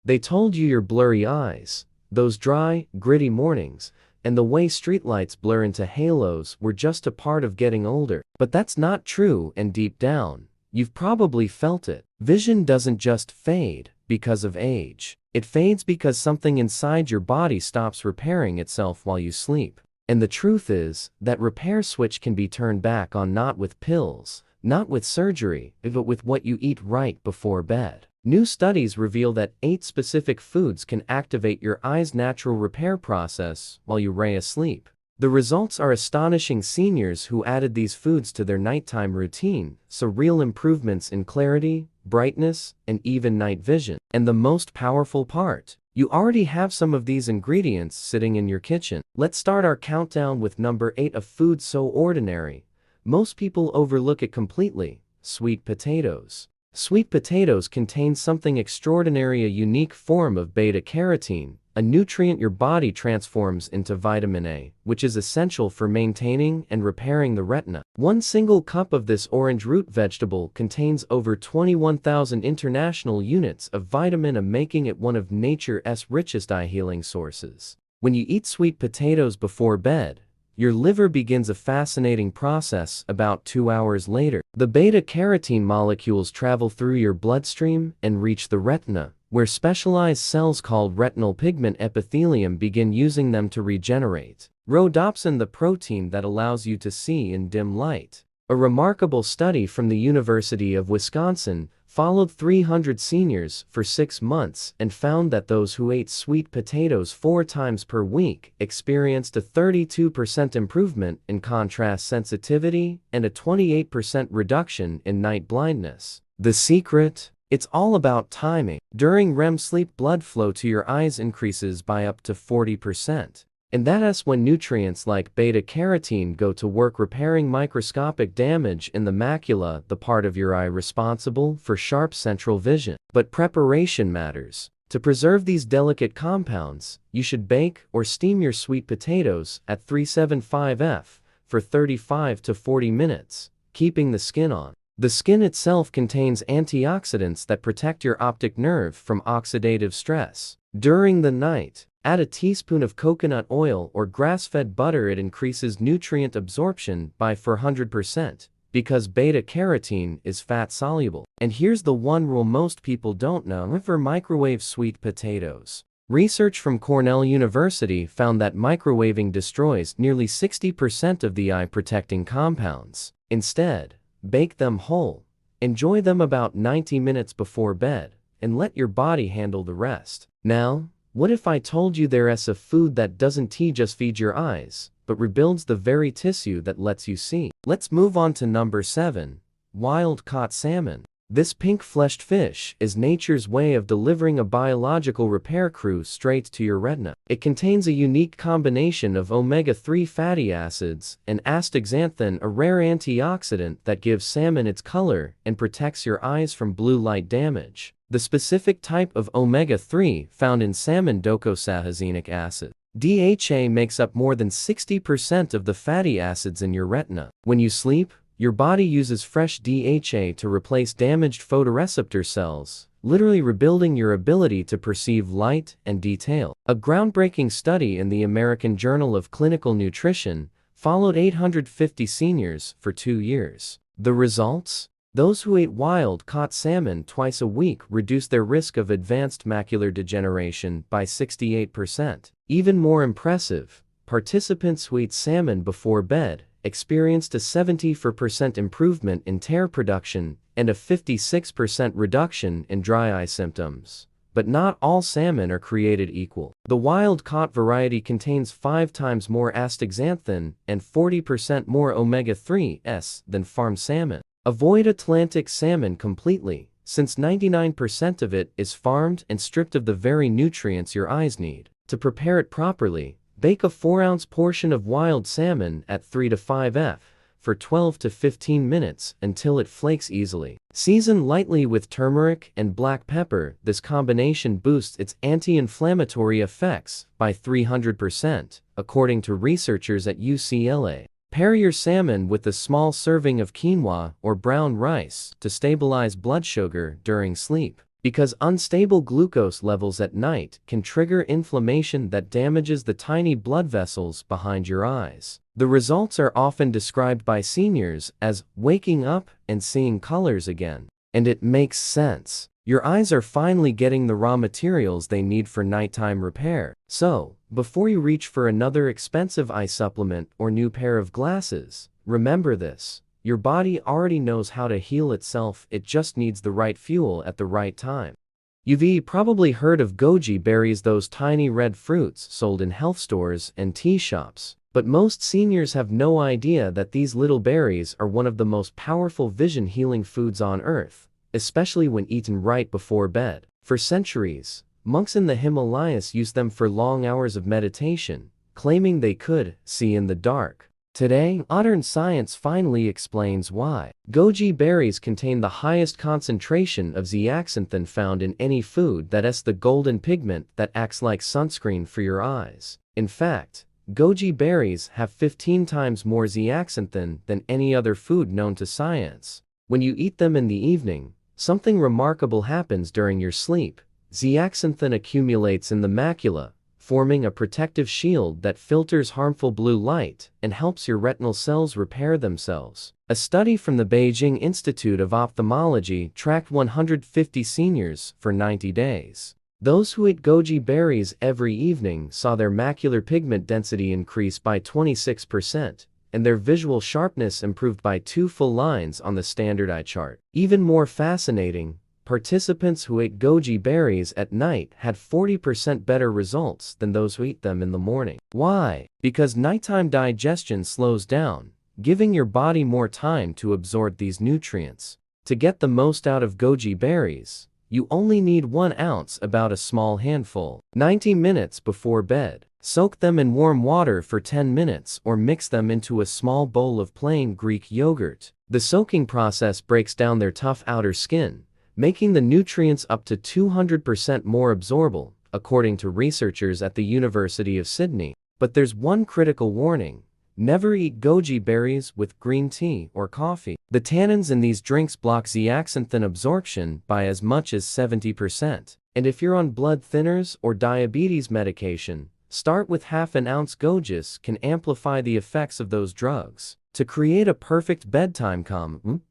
They told you your blurry eyes, those dry, gritty mornings, and the way streetlights blur into halos were just a part of getting older. But that's not true, and deep down, you've probably felt it. Vision doesn't just fade because of age. It fades because something inside your body stops repairing itself while you sleep. And the truth is, that repair switch can be turned back on not with pills, not with surgery, but with what you eat right before bed. New studies reveal that 8 specific foods can activate your eye's natural repair process while you lay asleep. The results are astonishing. Seniors who added these foods to their nighttime routine saw real improvements in clarity, brightness, and even night vision. And the most powerful part, you already have some of these ingredients sitting in your kitchen. Let's start our countdown with number 8 of foods so ordinary most people overlook it completely: sweet potatoes. Sweet potatoes contain something extraordinary, a unique form of beta-carotene, a nutrient your body transforms into vitamin A, which is essential for maintaining and repairing the retina. One single cup of this orange root vegetable contains over 21,000 international units of vitamin A, making it one of nature's richest eye-healing sources. When you eat sweet potatoes before bed, your liver begins a fascinating process. About 2 hours later, the beta-carotene molecules travel through your bloodstream and reach the retina, where specialized cells called retinal pigment epithelium begin using them to regenerate. Rhodopsin, the protein that allows you to see in dim light. A remarkable study from the University of Wisconsin followed 300 seniors for 6 months and found that those who ate sweet potatoes 4 times per week experienced a 32% improvement in contrast sensitivity and a 28% reduction in night blindness. The secret? It's all about timing. During REM sleep, blood flow to your eyes increases by up to 40%. And that's when nutrients like beta-carotene go to work repairing microscopic damage in the macula, the part of your eye responsible for sharp central vision. But preparation matters. To preserve these delicate compounds, you should bake or steam your sweet potatoes at 375 for 35 to 40 minutes, keeping the skin on. The skin itself contains antioxidants that protect your optic nerve from oxidative stress. During the night, add a teaspoon of coconut oil or grass-fed butter. It increases nutrient absorption by 400% because beta-carotene is fat-soluble. And here's the one rule most people don't know: never microwave sweet potatoes. Research from Cornell University found that microwaving destroys nearly 60% of the eye-protecting compounds. Instead, bake them whole. Enjoy them about 90 minutes before bed, and let your body handle the rest. Now, what if I told you there's a food that doesn't just feed your eyes, but rebuilds the very tissue that lets you see? Let's move on to number 7, wild-caught salmon. This pink-fleshed fish is nature's way of delivering a biological repair crew straight to your retina. It contains a unique combination of omega-3 fatty acids and astaxanthin, a rare antioxidant that gives salmon its color and protects your eyes from blue light damage. The specific type of omega-3 found in salmon, docosahexaenoic acid, DHA, makes up more than 60% of the fatty acids in your retina. When you sleep, your body uses fresh DHA to replace damaged photoreceptor cells, literally rebuilding your ability to perceive light and detail. A groundbreaking study in the American Journal of Clinical Nutrition followed 850 seniors for 2 years. The results? Those who ate wild-caught salmon twice a week reduced their risk of advanced macular degeneration by 68%. Even more impressive, participants who ate salmon before bed experienced a 74% improvement in tear production and a 56% reduction in dry eye symptoms. But not all salmon are created equal. The wild-caught variety contains 5 times more astaxanthin and 40% more omega-3s than farmed salmon. Avoid Atlantic salmon completely, since 99% of it is farmed and stripped of the very nutrients your eyes need. To prepare it properly, bake a 4-ounce portion of wild salmon at 3 to 5 for 12 to 15 minutes until it flakes easily. Season lightly with turmeric and black pepper. This combination boosts its anti-inflammatory effects by 300%, according to researchers at UCLA. Pair your salmon with a small serving of quinoa or brown rice to stabilize blood sugar during sleep. because unstable glucose levels at night can trigger inflammation that damages the tiny blood vessels behind your eyes. The results are often described by seniors as waking up and seeing colors again. And it makes sense. Your eyes are finally getting the raw materials they need for nighttime repair. So, before you reach for another expensive eye supplement or new pair of glasses, remember this. Your body already knows how to heal itself, it just needs the right fuel at the right time. You've probably heard of goji berries, those tiny red fruits sold in health stores and tea shops. But most seniors have no idea that these little berries are one of the most powerful vision healing foods on earth, especially when eaten right before bed. For centuries, monks in the Himalayas used them for long hours of meditation, claiming they could see in the dark. Today, modern science finally explains why. Goji berries contain the highest concentration of zeaxanthin found in any food that has the golden pigment that acts like sunscreen for your eyes. In fact, goji berries have 15 times more zeaxanthin than any other food known to science. When you eat them in the evening, something remarkable happens during your sleep. Zeaxanthin accumulates in the macula, forming a protective shield that filters harmful blue light and helps your retinal cells repair themselves. A study from the Beijing Institute of Ophthalmology tracked 150 seniors for 90 days. Those who ate goji berries every evening saw their macular pigment density increase by 26%, and their visual sharpness improved by 2 full lines on the standard eye chart. Even more fascinating, participants who ate goji berries at night had 40% better results than those who eat them in the morning. Why? Because nighttime digestion slows down, giving your body more time to absorb these nutrients. To get the most out of goji berries, you only need 1 ounce, about a small handful. 90 minutes before bed, soak them in warm water for 10 minutes or mix them into a small bowl of plain Greek yogurt. The soaking process breaks down their tough outer skin, making the nutrients up to 200% more absorbable, according to researchers at the University of Sydney. But there's one critical warning. Never eat goji berries with green tea or coffee. The tannins in these drinks block zeaxanthin absorption by as much as 70%. And if you're on blood thinners or diabetes medication, start with half an ounce. Goji can amplify the effects of those drugs. To create a perfect bedtime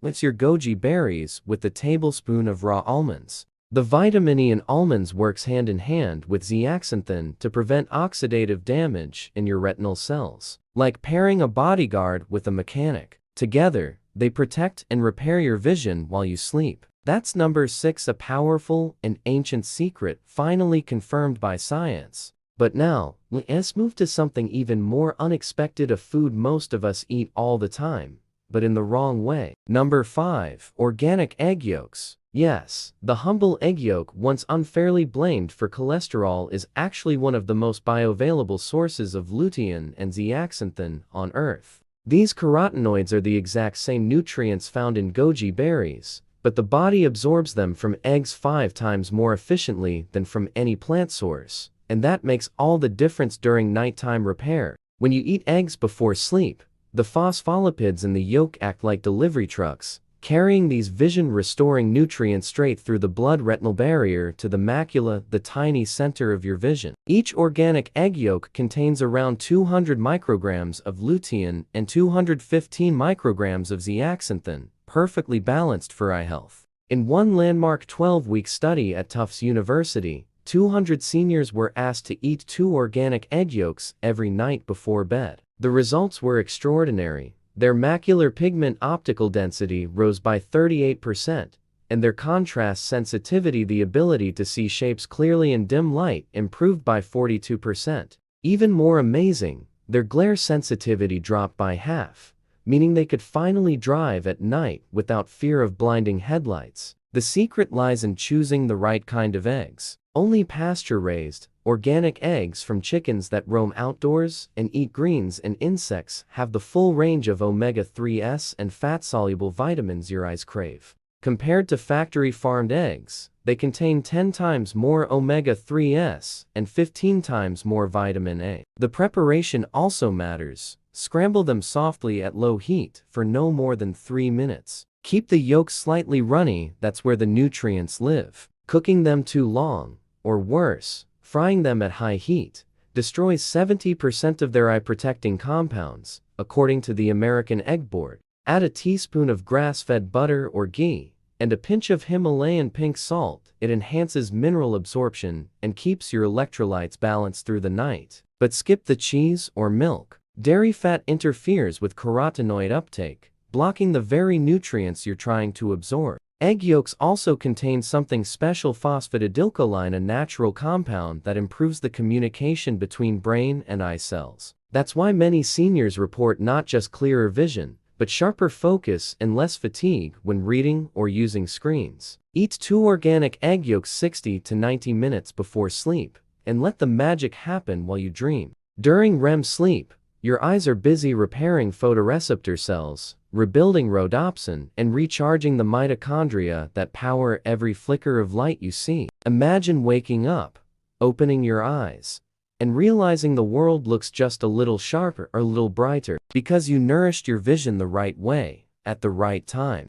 mix your goji berries with a tablespoon of raw almonds. The vitamin E in almonds works hand in hand with zeaxanthin to prevent oxidative damage in your retinal cells. Like pairing a bodyguard with a mechanic. Together, they protect and repair your vision while you sleep. That's number 6, a powerful and ancient secret finally confirmed by science. But now, let's move to something even more unexpected, a food most of us eat all the time, but in the wrong way. Number 5, organic egg yolks. Yes, the humble egg yolk, once unfairly blamed for cholesterol, is actually one of the most bioavailable sources of lutein and zeaxanthin on Earth. These carotenoids are the exact same nutrients found in goji berries, but the body absorbs them from eggs 5 times more efficiently than from any plant source. And that makes all the difference during nighttime repair. When you eat eggs before sleep, the phospholipids in the yolk act like delivery trucks, carrying these vision-restoring nutrients straight through the blood-retinal barrier to the macula, the tiny center of your vision. Each organic egg yolk contains around 200 micrograms of lutein and 215 micrograms of zeaxanthin, perfectly balanced for eye health. In one landmark 12-week study at Tufts University, 200 seniors were asked to eat 2 organic egg yolks every night before bed. The results were extraordinary. Their macular pigment optical density rose by 38%, and their contrast sensitivity, the ability to see shapes clearly in dim light, improved by 42%. Even more amazing, their glare sensitivity dropped by half, meaning they could finally drive at night without fear of blinding headlights. The secret lies in choosing the right kind of eggs. Only pasture-raised, organic eggs from chickens that roam outdoors and eat greens and insects have the full range of omega-3s and fat-soluble vitamins your eyes crave. Compared to factory-farmed eggs, they contain 10 times more omega-3s and 15 times more vitamin A. The preparation also matters. Scramble them softly at low heat for no more than 3 minutes. Keep the yolks slightly runny, that's where the nutrients live. Cooking them too long, or worse, frying them at high heat, destroys 70% of their eye-protecting compounds, according to the American Egg Board. Add a teaspoon of grass-fed butter or ghee, and a pinch of Himalayan pink salt. It enhances mineral absorption and keeps your electrolytes balanced through the night. But skip the cheese or milk. Dairy fat interferes with carotenoid uptake, blocking the very nutrients you're trying to absorb. Egg yolks also contain something special, phosphatidylcholine, a natural compound that improves the communication between brain and eye cells. That's why many seniors report not just clearer vision, but sharper focus and less fatigue when reading or using screens. Eat 2 organic egg yolks 60 to 90 minutes before sleep, and let the magic happen while you dream. During REM sleep, your eyes are busy repairing photoreceptor cells, rebuilding rhodopsin, and recharging the mitochondria that power every flicker of light you see. Imagine waking up, opening your eyes, and realizing the world looks just a little sharper or a little brighter because you nourished your vision the right way, at the right time.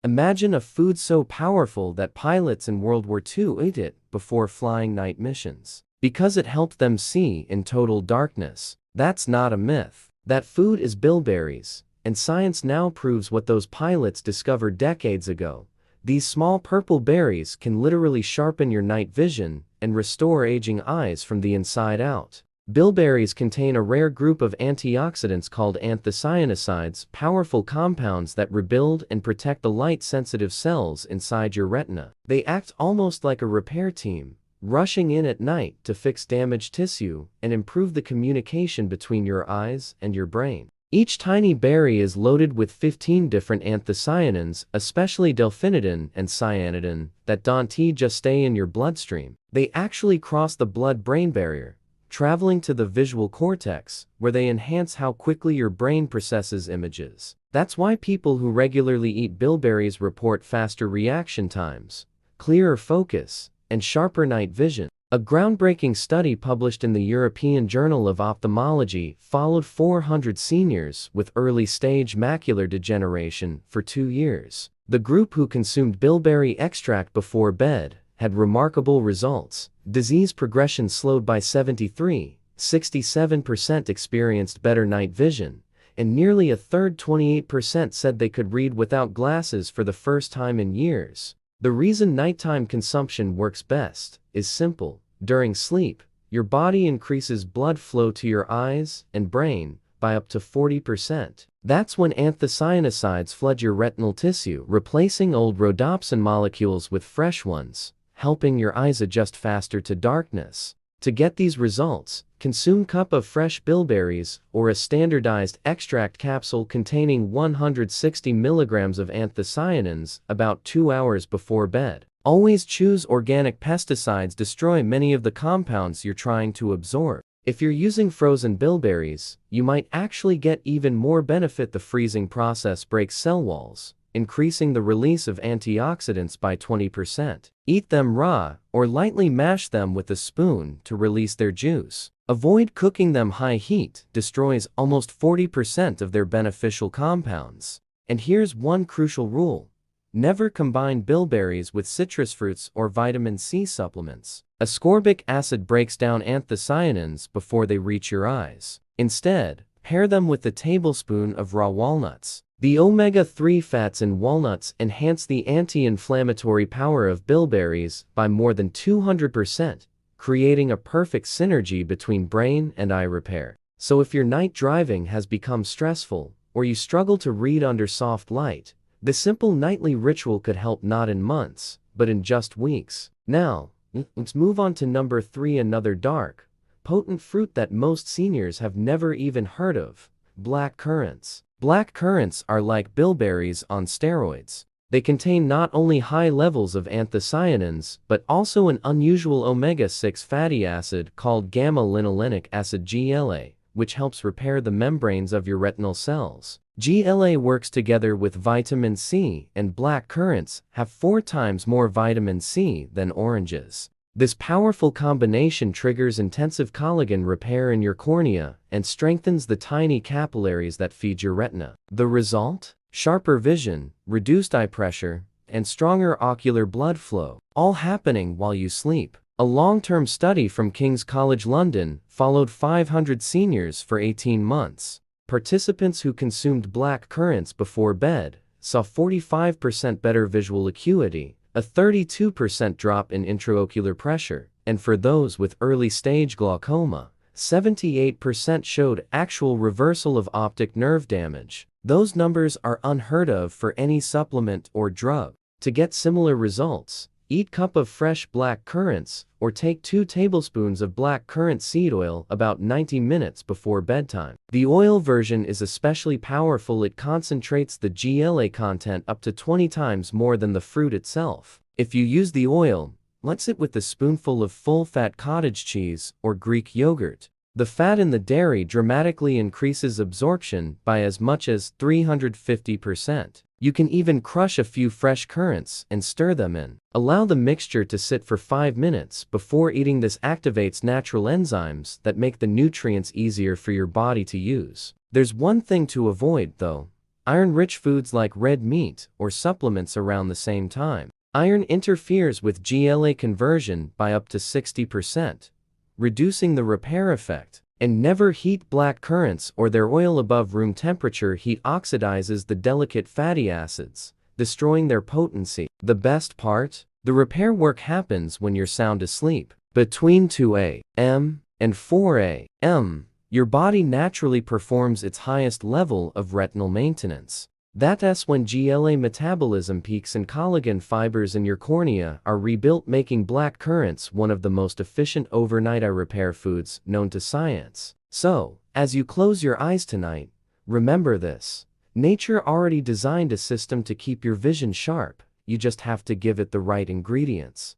Imagine a food so powerful that pilots in World War II ate it before flying night missions, because it helped them see in total darkness. That's not a myth. That food is bilberries, and science now proves what those pilots discovered decades ago. These small purple berries can literally sharpen your night vision and restore aging eyes from the inside out. Bilberries contain a rare group of antioxidants called anthocyanosides, powerful compounds that rebuild and protect the light-sensitive cells inside your retina. They act almost like a repair team, rushing in at night to fix damaged tissue and improve the communication between your eyes and your brain. Each tiny berry is loaded with 15 different anthocyanins, especially delphinidin and cyanidin, that don't just stay in your bloodstream. They actually cross the blood-brain barrier, traveling to the visual cortex, where they enhance how quickly your brain processes images. That's why people who regularly eat bilberries report faster reaction times, clearer focus, and sharper night vision. A groundbreaking study published in the European Journal of Ophthalmology followed 400 seniors with early-stage macular degeneration for 2 years. The group who consumed bilberry extract before bed had remarkable results. Disease progression slowed by 73%, 67% experienced better night vision, and nearly a third, 28%, said they could read without glasses for the first time in years. The reason nighttime consumption works best is simple. During sleep, your body increases blood flow to your eyes and brain by up to 40%. That's when anthocyanosides flood your retinal tissue, replacing old rhodopsin molecules with fresh ones, helping your eyes adjust faster to darkness. To get these results, consume a cup of fresh bilberries or a standardized extract capsule containing 160 milligrams of anthocyanins about 2 hours before bed. Always choose organic. Pesticides destroy many of the compounds you're trying to absorb. If you're using frozen bilberries, you might actually get even more benefit. The freezing process breaks cell walls, increasing the release of antioxidants by 20%. Eat them raw or lightly mash them with a spoon to release their juice. Avoid cooking them. High heat destroys almost 40% of their beneficial compounds. And here's one crucial rule: never combine bilberries with citrus fruits or vitamin C supplements. Ascorbic acid breaks down anthocyanins before they reach your eyes. Instead, pair them with a tablespoon of raw walnuts. The omega-3 fats in walnuts enhance the anti-inflammatory power of bilberries by more than 200%, creating a perfect synergy between brain and eye repair. So if your night driving has become stressful, or you struggle to read under soft light, the simple nightly ritual could help, not in months, but in just weeks. Now, let's move on to number 3, another dark, potent fruit that most seniors have never even heard of: black currants. Black currants are like bilberries on steroids. They contain not only high levels of anthocyanins, but also an unusual omega-6 fatty acid called gamma-linolenic acid (GLA), which helps repair the membranes of your retinal cells. GLA works together with vitamin C, and black currants have 4 times more vitamin C than oranges. This powerful combination triggers intensive collagen repair in your cornea and strengthens the tiny capillaries that feed your retina. The result? Sharper vision, reduced eye pressure, and stronger ocular blood flow, all happening while you sleep. A long-term study from King's College London followed 500 seniors for 18 months. Participants who consumed black currants before bed saw 45% better visual acuity, a 32% drop in intraocular pressure, and for those with early-stage glaucoma, 78% showed actual reversal of optic nerve damage. Those numbers are unheard of for any supplement or drug. To get similar results, eat cup of fresh black currants or take 2 tablespoons of black currant seed oil about 90 minutes before bedtime. The oil version is especially powerful. It concentrates the GLA content up to 20 times more than the fruit itself. If you use the oil, let's it with a spoonful of full-fat cottage cheese or Greek yogurt. The fat in the dairy dramatically increases absorption by as much as 350%. You can even crush a few fresh currants and stir them in. Allow the mixture to sit for 5 minutes before eating. This activates natural enzymes that make the nutrients easier for your body to use. There's one thing to avoid, though: iron-rich foods like red meat or supplements around the same time. Iron interferes with GLA conversion by up to 60%, reducing the repair effect. And never heat black currants or their oil above room temperature. Heat oxidizes the delicate fatty acids, destroying their potency. The best part? The repair work happens when you're sound asleep. Between 2 a.m. and 4 a.m., your body naturally performs its highest level of retinal maintenance. That's when GLA metabolism peaks and collagen fibers in your cornea are rebuilt, making black currants one of the most efficient overnight eye repair foods known to science. So, as you close your eyes tonight, remember this: nature already designed a system to keep your vision sharp. You just have to give it the right ingredients.